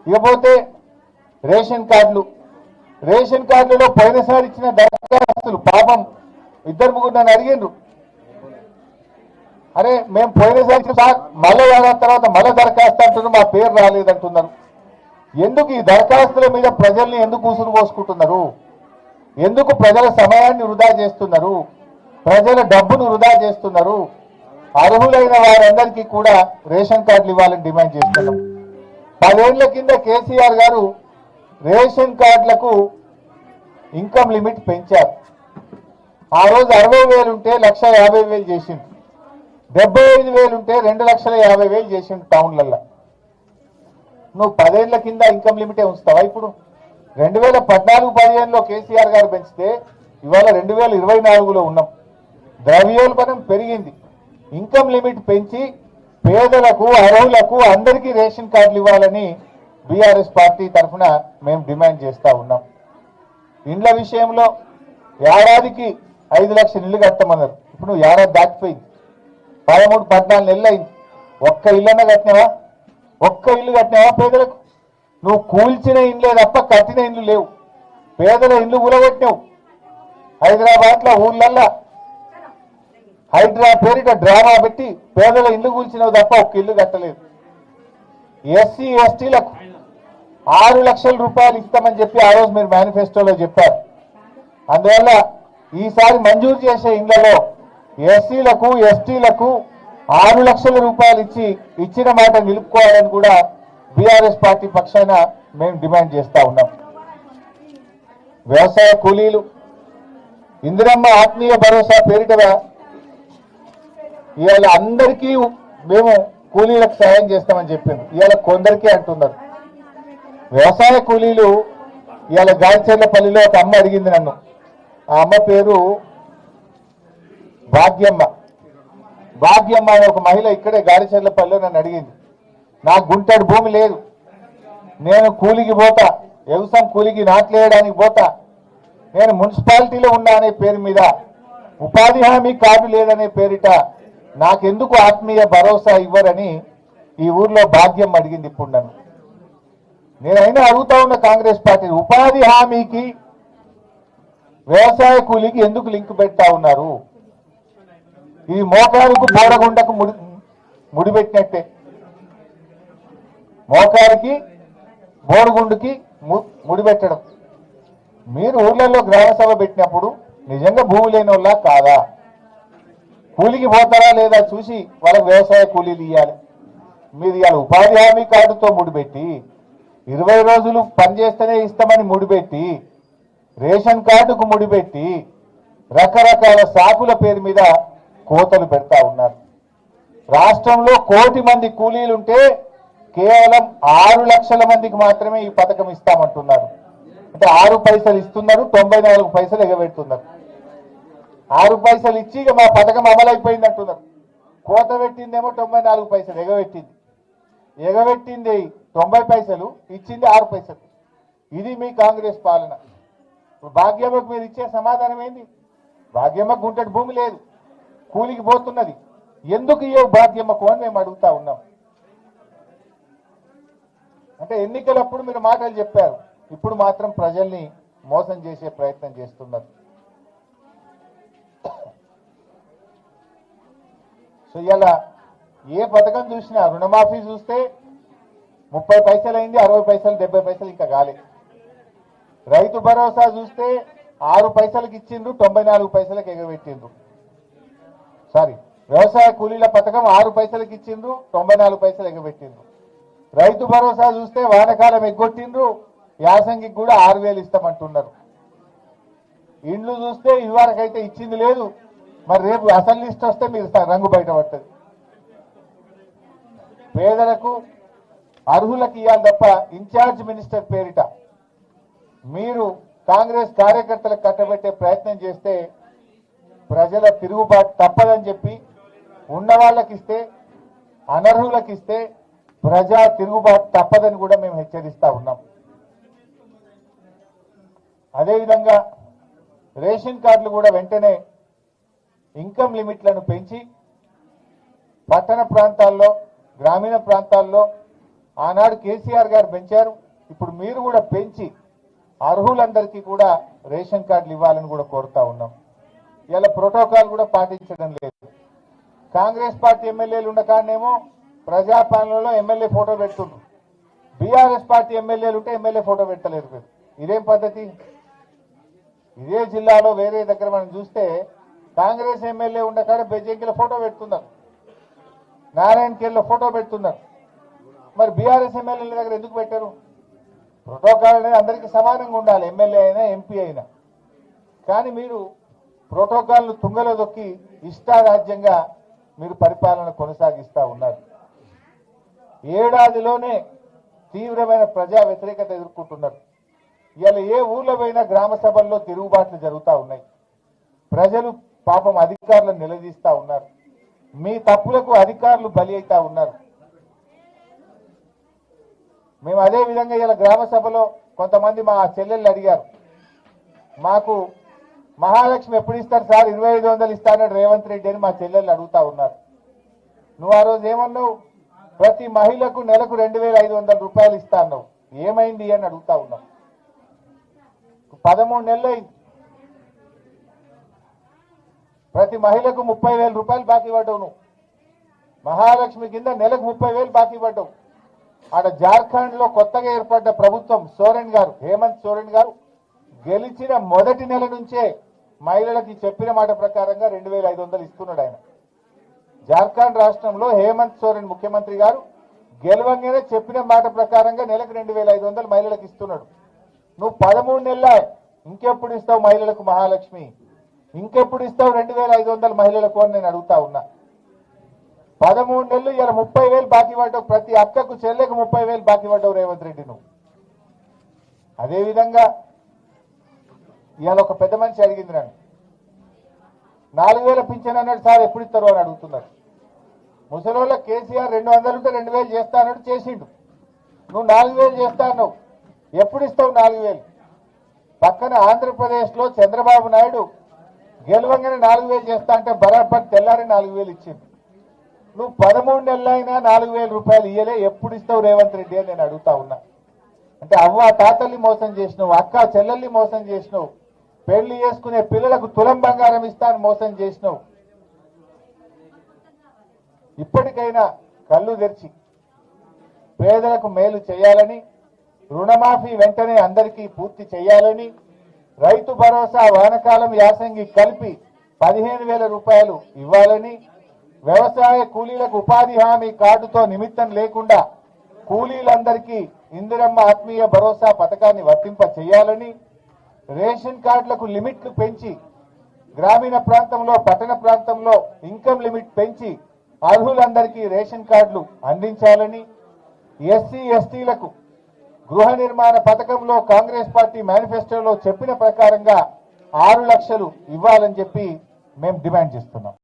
ఇకపోతే రేషన్ కార్డులలో పోయినసారి ఇచ్చిన దరఖాస్తులు పాపం ఇద్దరు ముగ్గురు నన్ను అడిగిండ్రు, అరే మేము పోయినసారి మళ్ళీ తర్వాత మళ్ళీ దరఖాస్తు అంటున్నారు, మా పేరు రాలేదంటున్నారు. ఎందుకు ఈ దరఖాస్తుల మీద ప్రజల్ని ఎందుకు ఉసురు పోసుకుంటున్నారు? ఎందుకు ప్రజల సమయాన్ని వృధా చేస్తున్నారు? ప్రజల డబ్బును వృధా చేస్తున్నారు? అర్హులైన వారందరికీ కూడా రేషన్ కార్డులు ఇవ్వాలని డిమాండ్ చేస్తున్నాం. 10 ఏళ్ల కింద కేసీఆర్ గారు రేషన్ కార్డులకు ఇన్కమ్ లిమిట్ పెంచారు. ఆ రోజు 60,000 ఉంటే 1,50,000 చేసిండు, 75,000 ఉంటే 2,50,000 చేసిండు టౌన్లలో. నువ్వు 10 ఏళ్ల కింద ఇన్కమ్ లిమిటే ఉంచుతావా? ఇప్పుడు 2014-15లో కేసీఆర్ గారు పెంచితే ఇవాళ 2024లో ఉన్నాం. ద్రవ్యోల్బణం పెరిగింది, ఇన్కమ్ లిమిట్ పెంచి పేదలకు అర్హులకు అందరికీ రేషన్ కార్డులు ఇవ్వాలని బీఆర్ఎస్ పార్టీ తరఫున మేము డిమాండ్ చేస్తా ఉన్నాం. ఇండ్ల విషయంలో ఏడాదికి 5 లక్షల ఇల్లు కట్టమన్నారు. ఇప్పుడు నువ్వు ఏడాది దాటిపోయింది, 13-14 నెలలు అయింది. ఒక్క ఇల్లన్నా కట్టినావా? ఒక్క ఇల్లు కట్టినావా పేదలకు? నువ్వు కూల్చిన ఇండ్లే తప్ప కట్టిన ఇండ్లు లేవు. పేదల ఇండ్లు కూలగొట్టినావు. హైదరాబాద్లో ఊర్లల్లా హైడ్రా పేరిట డ్రామా పెట్టి పేదల ఇల్లు కూల్చినవి తప్ప ఒక్క ఇల్లు కట్టలేదు. ఎస్సీ ఎస్టీలకు 6 లక్షల రూపాయలు ఇస్తామని చెప్పి ఆ రోజు మీరు మేనిఫెస్టోలో చెప్పారు. అందువల్ల ఈసారి మంజూరు చేసే ఇండ్లలో ఎస్సీలకు ఎస్టీలకు 6 లక్షల రూపాయలు ఇచ్చిన మాట నిలుపుకోవాలని కూడా బీఆర్ఎస్ పార్టీ పక్షాన మేము డిమాండ్ చేస్తా ఉన్నాం. వ్యవసాయ కూలీలు ఇందిరమ్మ ఆత్మీయ భరోసా పేరిట ఇవాళ అందరికీ మేము కూలీలకు సాయం చేస్తామని చెప్పింది. ఇవాళ కొందరికీ అంటున్నారు. వ్యవసాయ కూలీలు ఇవాళ గాలిచెర్లపల్లిలో ఒక అమ్మ అడిగింది నన్ను. ఆ అమ్మ పేరు భాగ్యమ్మ అనే ఒక మహిళ ఇక్కడే గాలిచెర్లపల్లిలో నన్ను అడిగింది, నాకు గుంటడి భూమి లేదు, నేను కూలికి పోతా, వ్యవసాయం కూలికి నాట్లేయడానికి పోతా, నేను మున్సిపాలిటీలో ఉన్నా అనే పేరు మీద ఉపాధి హామీ కార్డు లేదనే పేరిట నాకెందుకు ఆత్మీయ భరోసా ఇవ్వరని ఈ ఊర్లో భాగ్యం అడిగింది. ఇప్పుడు నేనైనా అడుగుతా ఉన్న కాంగ్రెస్ పార్టీ, ఉపాధి హామీకి వ్యవసాయ కూలీకి ఎందుకు లింక్ పెడతా ఉన్నారు? ఇది మోకారుకు బోడగుండకు ముడిపెట్టినట్టే. మోకారికి బోడగుండుకి ముడిపెట్టడం. మీరు ఊర్లలో గ్రామ సభ పెట్టినప్పుడు నిజంగా భూమి లేని వాళ్ళ కాదా? కూలికి పోతారా లేదా చూసి వాళ్ళకి వ్యవసాయ కూలీలు ఇవ్వాలి. మీరు ఇవాళ ఉపాధి హామీ కార్డుతో ముడిపెట్టి 20 రోజులు పనిచేస్తేనే ఇస్తామని ముడిపెట్టి రేషన్ కార్డుకు ముడిపెట్టి రకరకాల సాకుల పేరు మీద కోతలు పెడతా ఉన్నారు. రాష్ట్రంలో 1 కోటి మంది కూలీలుంటే కేవలం 6 లక్షల మందికి మాత్రమే ఈ పథకం ఇస్తామంటున్నారు. అంటే 6 పైసలు ఇస్తున్నారు, 94 పైసలు ఎగబెడుతున్నారు. 6 పైసలు ఇచ్చి ఇక మా పథకం అమలైపోయింది అంటున్నారు. కోత పెట్టిందేమో 94 పైసలు, ఎగబెట్టింది 90 పైసలు, ఇచ్చింది 6 పైసలు. ఇది మీ కాంగ్రెస్ పాలన. భాగ్యమ్మకు మీరు ఇచ్చే సమాధానం ఏంది? భాగ్యమ్మకు గుంటడి భూమి లేదు, కూలికి పోతున్నది, ఎందుకు ఇవ్వవు భాగ్యమ్మకు అని మేము అడుగుతా ఉన్నాం. అంటే ఎన్నికలప్పుడు మీరు మాటలు చెప్పారు, ఇప్పుడు మాత్రం ప్రజల్ని మోసం చేసే ప్రయత్నం చేస్తున్నారు. సో ఇలా ఏ పథకం చూసినా రుణమాఫీ చూస్తే 30 పైసలు అయింది, 60 పైసలు 70 పైసలు ఇంకా కాలేదు. రైతు భరోసా చూస్తే 6 పైసలకి ఇచ్చిండ్రు, 94 పైసలకు ఎగబెట్టిండ్రు. వ్యవసాయ కూలీల పథకం 6 పైసలకి ఇచ్చిండ్రు, 94 పైసలు ఎగబెట్టిండ్రు. రైతు భరోసా చూస్తే వానకాలం ఎగ్గొట్టిండ్రు, యాసంగికి కూడా 6,000 ఇస్తామంటున్నారు. ఇండ్లు చూస్తే ఇదివరకైతే ఇచ్చింది లేదు, మరి రేపు అసలు లిస్ట్ వస్తే మీరు రంగు బయట పడుతుంది. పేదలకు అర్హులకు ఇవ్వాలి తప్ప ఇన్ఛార్జ్ మినిస్టర్ పేరిట మీరు కాంగ్రెస్ కార్యకర్తలకు కట్టబెట్టే ప్రయత్నం చేస్తే ప్రజల తిరుగుబాటు తప్పదని చెప్పి ఉన్న వాళ్ళకి ఇస్తే అనర్హులకు ఇస్తే ప్రజా తిరుగుబాటు తప్పదని కూడా మేము హెచ్చరిస్తా ఉన్నాం. అదేవిధంగా రేషన్ కార్డులు కూడా వెంటనే ఇన్కమ్ లిమిట్లను పెంచి పట్టణ ప్రాంతాల్లో గ్రామీణ ప్రాంతాల్లో ఆనాడు కేసీఆర్ గారు పెంచారు. ఇప్పుడు మీరు కూడా పెంచి అర్హులందరికీ కూడా రేషన్ కార్డులు ఇవ్వాలని కూడా కోరుతా ఉన్నాం. ఇలా ప్రోటోకాల్ కూడా పాటించడం లేదు. కాంగ్రెస్ పార్టీ ఎమ్మెల్యేలు ఉన్న కాడనేమో ప్రజాపాలనలో ఎమ్మెల్యే ఫోటో పెడుతుండ్రు. బీఆర్ఎస్ పార్టీ ఎమ్మెల్యేలు ఉంటే ఎమ్మెల్యే ఫోటో పెట్టలేరు మీరు. ఇదేం పద్ధతి? ఇదే జిల్లాలో వేరే దగ్గర మనం చూస్తే కాంగ్రెస్ ఎమ్మెల్యే ఉన్న కాడ బెజ్జంకిలో ఫోటో పెడుతున్నారు, నారాయణఖేడ్లో ఫోటో పెడుతున్నారు. మరి బీఆర్ఎస్ ఎమ్మెల్యేల దగ్గర ఎందుకు పెట్టారు? ప్రోటోకాల్ అనేది అందరికీ సమానంగా ఉండాలి, ఎమ్మెల్యే అయినా ఎంపీ అయినా. కానీ మీరు ప్రోటోకాల్ను తుంగలో దొక్కి ఇష్టారాజ్యంగా మీరు పరిపాలన కొనసాగిస్తూ ఉన్నారు. ఏడాదిలోనే తీవ్రమైన ప్రజా వ్యతిరేకత ఎదుర్కొంటున్నారు. ఇవాళ ఏ ఊర్లో పోయినా గ్రామ సభల్లో తిరుగుబాట్లు జరుగుతూ ఉన్నాయి. ప్రజలు పాపం అధికారులను నిలదీస్తా ఉన్నారు. మీ తప్పులకు అధికారులు బలి అవుతా ఉన్నారు. మేము అదే విధంగా ఇలా గ్రామ సభలో కొంతమంది మా చెల్లెళ్ళు అడిగారు, మాకు మహాలక్ష్మి ఎప్పుడు ఇస్తారు సార్, 2500 ఇస్తానని రేవంత్ రెడ్డి అని మా చెల్లెళ్ళు అడుగుతా ఉన్నారు. నువ్వు ఆ రోజు ఏమన్నావు? ప్రతి మహిళకు నెలకు 2500 రూపాయలు ఇస్తా అన్నావు. ఏమైంది అని అడుగుతా ఉన్నాం. 13 నెలలు అయింది. ప్రతి మహిళకు 30,000 రూపాయలు బాకీ పడ్డావు. నువ్వు మహాలక్ష్మి కింద నెలకు 30,000 బాకీ పడ్డావు. ఆడ జార్ఖండ్ లో కొత్తగా ఏర్పడ్డ ప్రభుత్వం సోరెన్ గారు, హేమంత్ సోరెన్ గారు గెలిచిన మొదటి నెల నుంచే మహిళలకి చెప్పిన మాట ప్రకారంగా 2500 ఇస్తున్నాడు ఆయన. జార్ఖండ్ రాష్ట్రంలో హేమంత్ సోరెన్ ముఖ్యమంత్రి గారు గెలవంగానే చెప్పిన మాట ప్రకారంగా నెలకు 2500 మహిళలకు ఇస్తున్నాడు. నువ్వు 13 నెలల ఇంకెప్పుడు ఇస్తావు మహిళలకు మహాలక్ష్మి? ఇంకెప్పుడు ఇస్తావు 2500 మహిళలకు అని నేను అడుగుతా ఉన్నా. 13 నెలలు ఇలా 30,000 బాకీ పడ్డావు. ప్రతి అక్కకు చెల్లెకు 30,000 బాకీ పడ్డావు రేవంత్ రెడ్డి నువ్వు. అదేవిధంగా ఇవాళ ఒక పెద్ద మనిషి అడిగింది నన్ను, 4,000 పింఛన్ అన్నాడు సార్, ఎప్పుడు ఇస్తారు అని అడుగుతున్నారు. ముసలోళ్ళ కేసీఆర్ 200 ఉంటే 2,000 చేస్తా అన్నాడు, చేసిండు. నువ్వు 4,000 చేస్తా అన్నావు, ఎప్పుడు ఇస్తావు 4,000? పక్కన ఆంధ్రప్రదేశ్లో చంద్రబాబు నాయుడు గెలవంగానే 4,000 చేస్తా అంటే బరాబర్ తెల్లారి 4,000 ఇచ్చింది. నువ్వు 13 నెలలైనా 4,000 రూపాయలు ఇయ్యలే, ఎప్పుడు ఇస్తావు రేవంత్ రెడ్డి అని నేను అడుగుతా ఉన్నా. అంటే అవ్వ తాతల్ని మోసం చేసినావు, అక్క చెల్లెల్ని మోసం చేసినావు, పెళ్లి చేసుకునే పిల్లలకు తులం బంగారం ఇస్తాను మోసం చేసినావు. ఇప్పటికైనా కళ్ళు తెరిచి పేదలకు మేలు చేయాలని, రుణమాఫీ వెంటనే అందరికీ పూర్తి చేయాలని, రైతు భరోసా వానకాలం యాసంగి కలిపి 15,000 రూపాయలు ఇవ్వాలని, వ్యవసాయ కూలీలకు ఉపాధి హామీ కార్డుతో నిమిత్తం లేకుండా కూలీలందరికీ ఇందిరమ్మ ఆత్మీయ భరోసా పథకాన్ని వర్తింప చేయాలని, రేషన్ కార్డులకు లిమిట్లు పెంచి గ్రామీణ ప్రాంతంలో పట్టణ ప్రాంతంలో ఇన్కమ్ లిమిట్ పెంచి అర్హులందరికీ రేషన్ కార్డులు అందించాలని, ఎస్సీ ఎస్టీలకు గృహ నిర్మాణ పథకంలో కాంగ్రెస్ పార్టీ మేనిఫెస్టోలో చెప్పిన ప్రకారంగా 6 లక్షలు ఇవ్వాలని చెప్పి మేము డిమాండ్ చేస్తున్నాం.